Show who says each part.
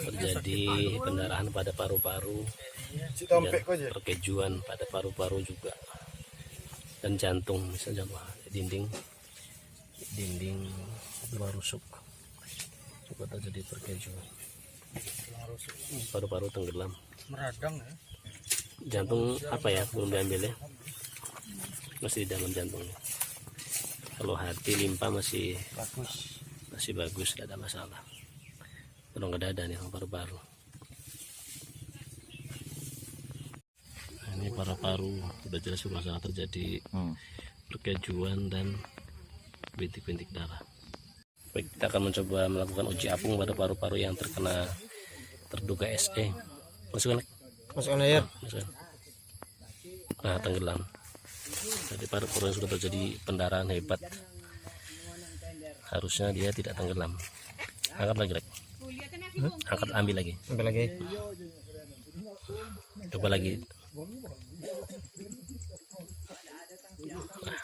Speaker 1: terjadi pendarahan pada paru-paru, perkejuan pada paru-paru juga, dan jantung, misalnya dinding luar rusuk juga terjadi perkejuan, paru-paru tenggelam,
Speaker 2: meradang ya.
Speaker 1: Jantung apa ya, belum diambil ya, masih di dalam jantungnya. Kalau hati, limpa masih bagus, tidak ada masalah. Kalau nggak ada nih paru-paru. Nah, ini paru-paru sudah jelas masalah, terjadi perkejuan dan bintik-bintik darah. Baik, kita akan mencoba melakukan uji apung pada paru-paru yang terduga SE. Masukkan air. Nah, tenggelam. Jadi paru-paru yang sudah terjadi pendarahan hebat, harusnya dia tidak tenggelam. Angkat lagi, Rek. Angkat, ambil lagi. Coba lagi. Nah,